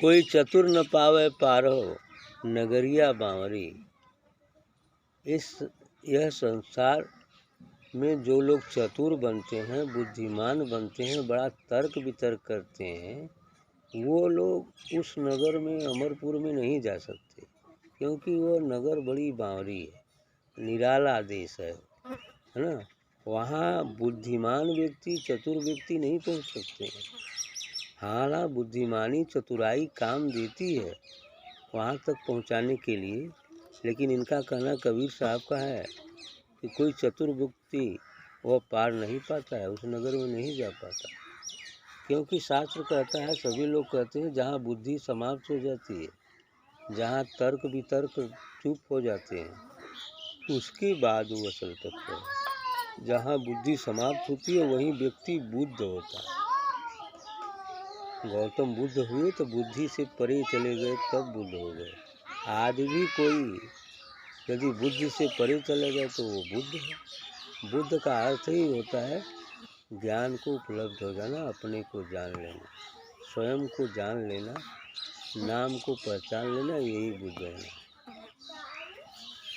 कोई चतुर न पावे पारो नगरिया बावरी। यह संसार में जो लोग चतुर बनते हैं, बुद्धिमान बनते हैं, बड़ा तर्क वितर्क करते हैं, वो लोग उस नगर में, अमरपुर में नहीं जा सकते, क्योंकि वो नगर बड़ी बावरी है, निराला देश है ना। वहाँ बुद्धिमान व्यक्ति, चतुर व्यक्ति नहीं पहुँच सकते हैं। हाँ, बुद्धिमानी चतुराई काम देती है वहाँ तक पहुँचाने के लिए, लेकिन इनका कहना कबीर साहब का है कि कोई चतुर व्यक्ति वह पार नहीं पाता है, उस नगर में नहीं जा पाता, क्योंकि शास्त्र कहता है, सभी लोग कहते हैं, जहाँ बुद्धि समाप्त हो जाती है, जहाँ तर्क वितर्क चुप हो जाते हैं, उसके बाद वो असल तत्व है। जहाँ बुद्धि समाप्त होती है वहीं व्यक्ति बुद्ध होता है। गौतम बुद्ध हुए तो बुद्धि से परे चले गए, तब बुद्ध हो गए। आज भी कोई यदि बुद्धि से परे चले गए तो वो बुद्ध है। बुद्ध का अर्थ ही होता है ज्ञान को उपलब्ध हो जाना, अपने को जान लेना, स्वयं को जान लेना, नाम को पहचान लेना, यही बुद्ध है।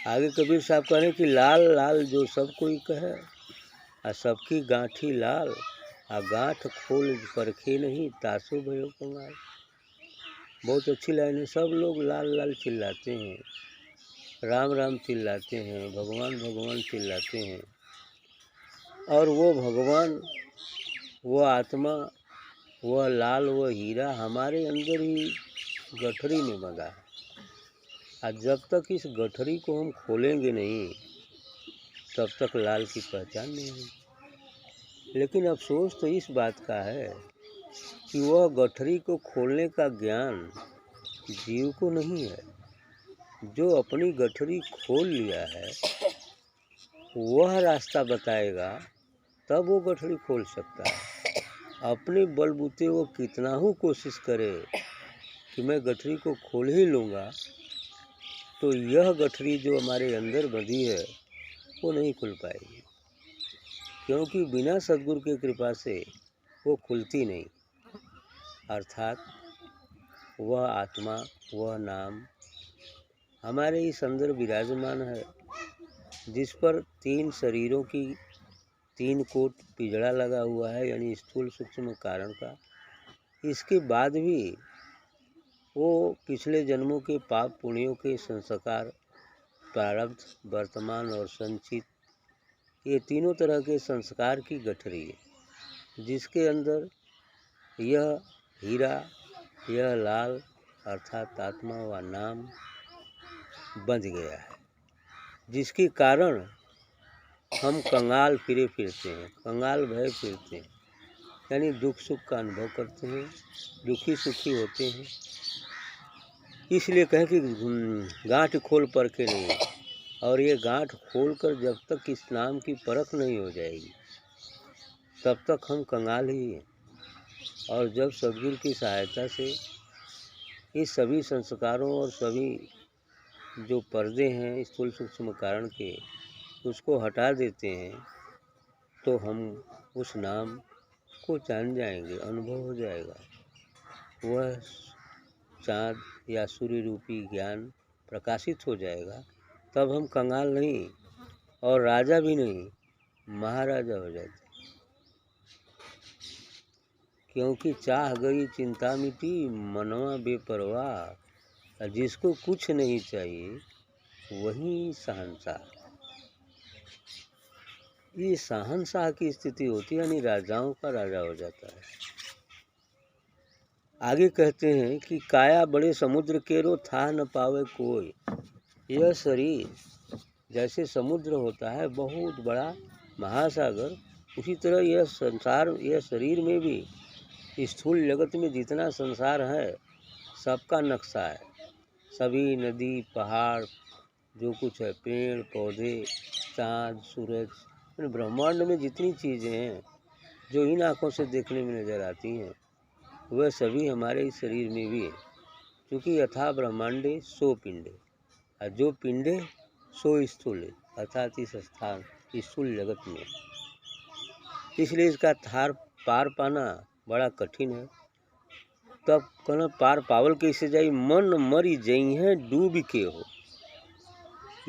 आगे कबीर साहब कह रहे हैं कि लाल लाल जो सब कोई कहे, आ सबकी गांठी लाल, आ गांठ खोल परखे नहीं, तासो भयो कंगाल। बहुत अच्छी लाइन है। सब लोग लाल लाल चिल्लाते हैं, राम राम चिल्लाते हैं, भगवान भगवान चिल्लाते हैं, और वो भगवान, वो आत्मा, वह लाल, वह हीरा हमारे अंदर ही गठरी में बंधा है। और जब तक इस गठरी को हम खोलेंगे नहीं, तब तक लाल की पहचान नहीं होगी। लेकिन अफसोस तो इस बात का है कि वह गठरी को खोलने का ज्ञान जीव को नहीं है। जो अपनी गठरी खोल लिया है वह रास्ता बताएगा, तब वो गठरी खोल सकता है। अपने बलबूते वो कितना ही कोशिश करे कि मैं गठरी को खोल ही लूँगा, तो यह गठरी जो हमारे अंदर बंधी है वो नहीं खुल पाएगी, क्योंकि बिना सद्गुरु की कृपा से वो खुलती नहीं। अर्थात वह आत्मा, वह नाम हमारे इस अंदर विराजमान है, जिस पर 3 शरीरों की 3 कोट पिजड़ा लगा हुआ है, यानी स्थूल सूक्ष्म कारण का। इसके बाद भी वो पिछले जन्मों के पाप पुण्यों के संस्कार, प्रारब्ध, वर्तमान और संचित, ये तीनों तरह के संस्कार की गठरी है, जिसके अंदर यह हीरा, यह लाल अर्थात आत्मा व नाम बंध गया है, जिसके कारण हम कंगाल फिरे फिरते हैं, कंगाल भय फिरते हैं, यानी दुख सुख का अनुभव करते हैं, दुखी सुखी होते हैं। इसलिए कहें कि गांठ खोल परखे नहीं, और ये गांठ खोलकर जब तक इस नाम की परख नहीं हो जाएगी, तब तक हम कंगाल ही हैं। और जब सद्गुरु की सहायता से इस सभी संस्कारों और सभी जो पर्दे हैं स्थूल सूक्ष्म कारण के, उसको हटा देते हैं, तो हम उस नाम को जान जाएंगे, अनुभव हो जाएगा। वह चाँद या सूर्य रूपी ज्ञान प्रकाशित हो जाएगा, तब हम कंगाल नहीं और राजा भी नहीं, महाराजा हो जाते। क्योंकि चाह गई चिंता मिटी, मनवा बेपरवाह, जिसको कुछ नहीं चाहिए वही शहंशाह। ये शहंशाह की स्थिति होती है, यानी राजाओं का राजा हो जाता है। आगे कहते हैं कि काया बड़े समुद्र केरो, था न पावे कोई। यह शरीर जैसे समुद्र होता है, बहुत बड़ा महासागर, उसी तरह यह संसार, यह शरीर में भी स्थूल जगत में जितना संसार है सबका नक्शा है। सभी नदी, पहाड़, जो कुछ है, पेड़ पौधे, चाँद, सूरज, ब्रह्मांड में जितनी चीज़ें हैं जो इन आँखों से देखने में नज़र आती हैं, वह सभी हमारे इस शरीर में भी है। क्योंकि यथा ब्रह्मांडे सो पिंडे, और जो पिंडे सो स्थूल, अर्थात इस स्थान स्थूल जगत में। इसलिए इसका थार पार पाना बड़ा कठिन है। तब कहना पार पावल कैसे जाई, मन मरी जई है डूब के हो।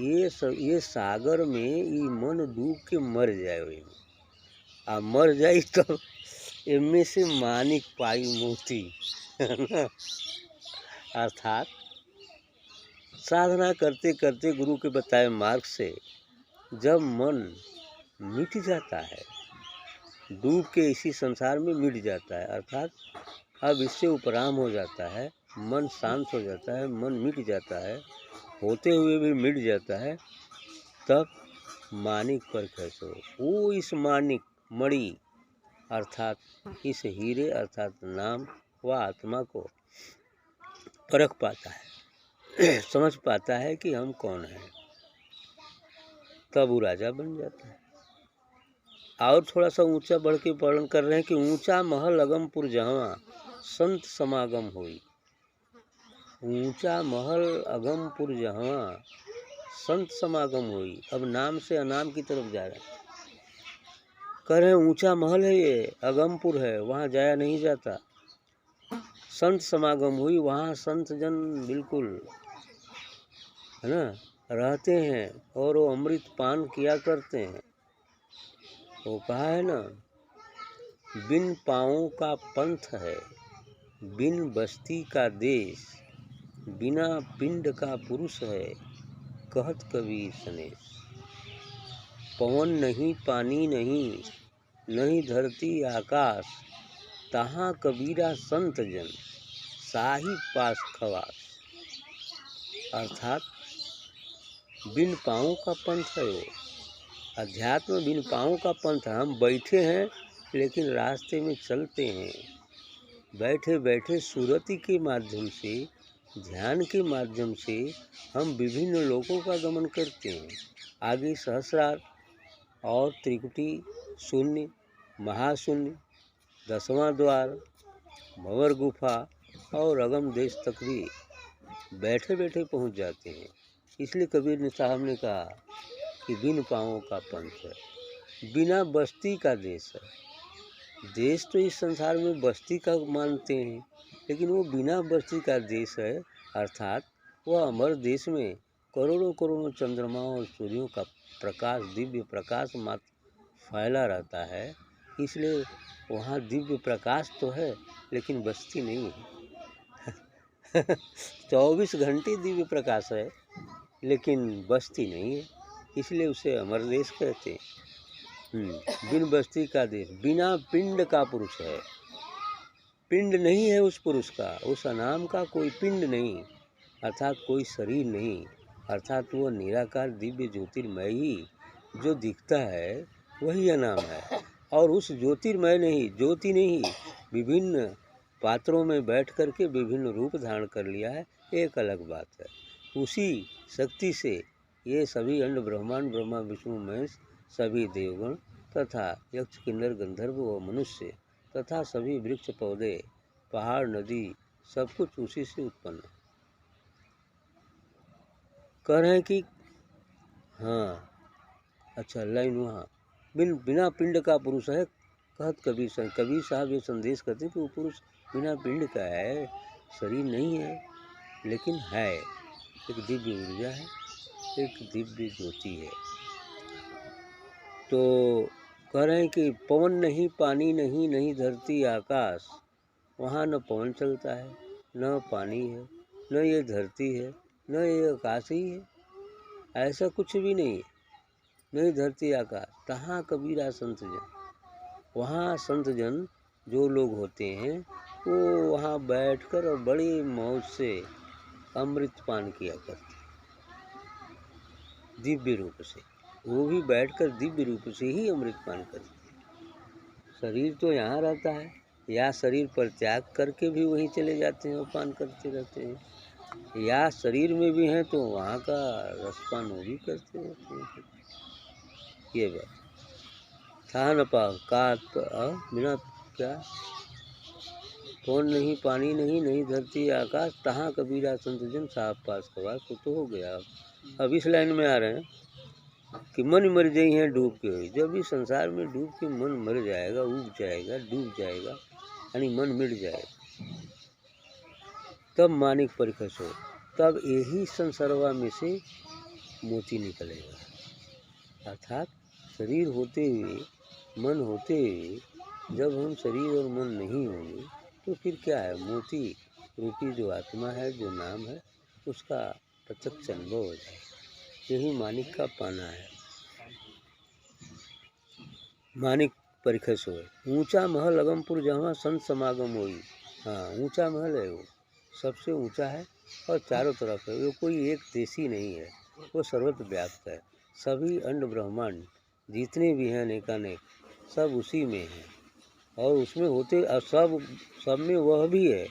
ये सागर में ये मन डूब के मर जाए, वही आ मर जाई तो इनमें से मानिक पाई मोती अर्थात साधना करते करते गुरु के बताए मार्ग से जब मन मिट जाता है, डूब के इसी संसार में मिट जाता है, अर्थात अब इससे उपराम हो जाता है, मन शांत हो जाता है, मन मिट जाता है, होते हुए भी मिट जाता है, तब मानिक पर कैसे हो। वो इस मानिक मणि अर्थात इस हीरे अर्थात नाम व आत्मा को परख पाता है समझ पाता है कि हम कौन हैं, तब वो राजा बन जाता है। और थोड़ा सा ऊंचा बढ़ के वर्णन कर रहे हैं कि ऊंचा महल अगमपुर जहाँ संत समागम हुई। ऊंचा महल अगमपुर जहाँ संत समागम हुई। अब नाम से अनाम की तरफ जा रहे हैं। कह रहे हैं ऊंचा महल है, ये अगमपुर है, वहाँ जाया नहीं जाता। संत समागम हुई, वहाँ संत जन बिल्कुल है ना रहते हैं और वो अमृत पान किया करते हैं। वो कहा है ना, बिन पाँवों का पंथ है, बिन बस्ती का देश, बिना पिंड का पुरुष है, कहत कबीर सनेश। पवन नहीं पानी नहीं, नहीं धरती आकाश, तहाँ कबीरा संत जन, साही पास खवास। अर्थात बिन पाँवों का पंथ है वो, अध्यात्म बिन पाँवों का पंथ है। हम बैठे हैं लेकिन रास्ते में चलते हैं, बैठे बैठे सुरति के माध्यम से, ध्यान के माध्यम से हम विभिन्न लोगों का गमन करते हैं। आगे सहस्रार और त्रिकुटी शून्य, महाशून्य, 10वां द्वार, भंवर गुफा और अगम देश तक भी बैठे बैठे पहुंच जाते हैं। इसलिए कबीर ने साहब ने कहा कि बिन पाँवों का पंथ है, बिना बस्ती का देश है। देश तो इस संसार में बस्ती का मानते हैं, लेकिन वो बिना बस्ती का देश है। अर्थात वह अमर देश में करोड़ों करोड़ों चंद्रमा और सूर्यों का प्रकाश, दिव्य प्रकाश मात्र फैला रहता है। इसलिए वहाँ दिव्य प्रकाश तो है लेकिन बस्ती नहीं है 24 घंटे दिव्य प्रकाश है लेकिन बस्ती नहीं है, इसलिए उसे अमर देश कहते हैं। बिन बस्ती का देश, बिना पिंड का पुरुष है। पिंड नहीं है उस पुरुष का, उस अनाम का कोई पिंड नहीं, अर्थात कोई शरीर नहीं। अर्थात वो निराकार दिव्य ज्योतिर्मय ही जो दिखता है वही अनाम है। और उस ज्योतिर्मय नहीं, ज्योति नहीं, विभिन्न पात्रों में बैठ करके विभिन्न रूप धारण कर लिया है, एक अलग बात है। उसी शक्ति से ये सभी अंड ब्रह्मांड, ब्रह्मा विष्णु महेश, सभी देवगण तथा यक्ष किन्नर गंधर्व व मनुष्य तथा सभी वृक्ष पौधे, पहाड़, नदी, सब कुछ उसी से उत्पन्न। कह रहे हैं कि हाँ, अच्छा लाइन वहाँ, बिना पिंड का पुरुष है, कहत कबीर साहब। कबीर साहब ये संदेश करते हैं कि वो पुरुष बिना पिंड का है, शरीर नहीं है, लेकिन है, एक दिव्य ऊर्जा है, एक दिव्य ज्योति है। तो कह रहे हैं कि पवन नहीं, पानी नहीं, नहीं धरती आकाश, वहाँ न पवन चलता है, न पानी है, न ये धरती है, न ये आकाश ही है, ऐसा कुछ भी नहीं है, नहीं धरती आकाश। तहाँ कबीरा संत जन, वहाँ संत जन जो लोग होते हैं वो वहाँ बैठकर और बड़ी मौज से अमृत पान किया करते दिव्य रूप से। वो भी बैठकर दिव्य रूप से ही अमृत पान करते। शरीर तो यहाँ रहता है, या शरीर पर त्याग करके भी वहीं चले जाते हैं और पान करते रहते हैं, या शरीर में भी हैं तो वहाँ का रसपान वो भी करते रहते हैं। ये बात था न पा का बिना क्या, कौन नहीं, पानी नहीं, नहीं धरती आकाश, तहाँ कबीरा संत जन, साहब पास खवास। तो हो गया। अब इस लाइन में आ रहे हैं कि मन मर गई हैं डूब के हुई। जब इस संसार में डूब के मन मर जाएगा, उब जाएगा, डूब जाएगा, यानी मन मिट जाएगा, तब मानिक परिखस हो, तब यही संसरवा में से मोती निकलेगा। अर्थात शरीर होते हुए, मन होते हुए जब हम शरीर और मन नहीं होंगे तो फिर क्या है, मोती रूपी जो आत्मा है, जो नाम है, उसका प्रत्यक्ष अनुभव हो जाए। यही मानिक का पाना है। मानिक परिखस होए, ऊंचा महल अगमपुर जहाँ संत समागम होई। हाँ, ऊंचा महल है, वो सबसे ऊंचा है और चारों तरफ है। वो कोई एक देशी नहीं है, वो सर्वत्र व्याप्त है। सभी अंड ब्रह्मांड जितने भी हैं अनेकानेक, सब उसी में हैं और उसमें होते सब में वह भी है।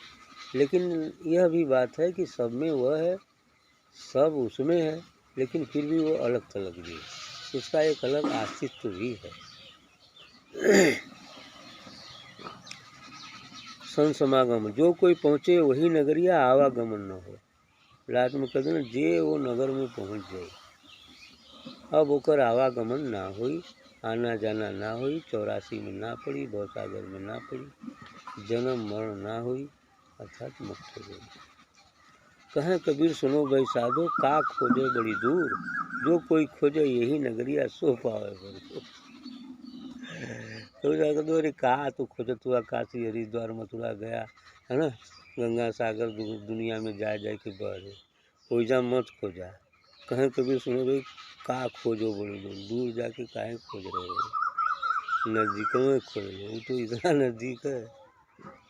लेकिन यह भी बात है कि सब में वह है, सब उसमें है, लेकिन फिर भी वो अलग थलग भी है, उसका एक अलग अस्तित्व भी है। संत समागम, जो कोई पहुँचे वही नगरिया आवागमन न हो। रात में कहते ना, जे वो नगर में पहुँच जाए, अब ओकर आवागमन ना हुई, आना जाना ना हुई, 84 में ना पड़ी, भवसागर में ना पड़ी, जन्म मरण ना हुई, अर्थात मुक्त हो गई। कहें कबीर सुनो भाई साधो, का खोजे बड़ी दूर, जो कोई खोजे यही नगरिया सो पावे बड़को। तो जाकर अरे कहा तो खोजत हुआ, काशी हरिद्वार मथुरा गया है ना, गंगा सागर दुनिया में जाए जाए के बह, ओइजा मत खोजा। कहें कबीर सुनो भाई, का खोजो बड़ी दूर, दूर जाके काहे खोज रहे हो, नज़दीक में खोज लो। वो तो इतना नज़दीक है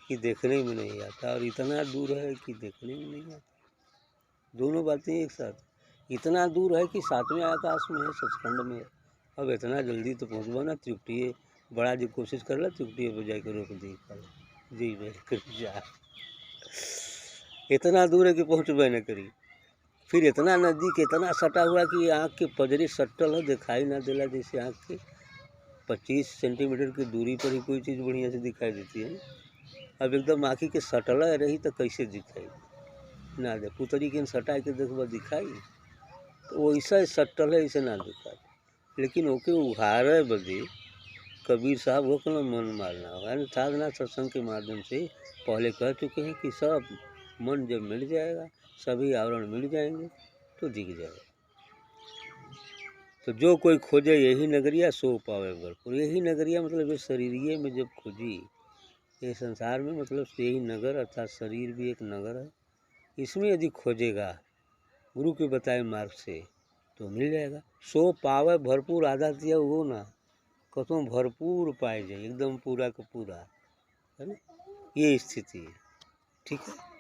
कि देखने में नहीं आता और इतना दूर है कि देखने में नहीं आता। दोनों बातें एक साथ, इतना दूर है कि सातवें आकाश में है, सचखंड में है। अब इतना जल्दी तो पहुँचबा ना, त्रिकुटिए बड़ा जी कोशिश कर ला, त्रिकुटिए पर जाकर रोक दी जी कर जा, इतना दूर है कि पहुँचबे न करी। फिर इतना नज़दीक, इतना सटा हुआ कि आँख के पजरे सटल है, दिखाई ना देला, जैसे आँख के 25 सेंटीमीटर की दूरी पर ही कोई चीज़ बढ़िया से दिखाई देती है। अब एकदम आँखी के सटल रही तो कैसे दिखाई ना दे, पुतरी के सटा के देखबा दिखाई, तो वैसा सटल है, ऐसे ना दिखाई। लेकिन ओके उघारे बदे कबीर साहब वो कहना मन मारना होगा। साधना सत्संग के माध्यम से पहले कह चुके हैं कि सब मन जब मिल जाएगा, सभी आवरण मिल जाएंगे तो दिख जाएगा। तो जो कोई खोजे यही नगरिया सो पावे भरपूर। यही नगरिया मतलब ये शरीरिये में जब खोजी, ये संसार में मतलब यही नगर, अर्थात शरीर भी एक नगर है, इसमें यदि खोजेगा गुरु के बताए मार्ग से तो मिल जाएगा। सो पावे भरपूर, आधा दिया वो ना, कतों भरपूर पाए जाए, एकदम पूरा का पूरा, है ना, ये स्थिति है। ठीक है।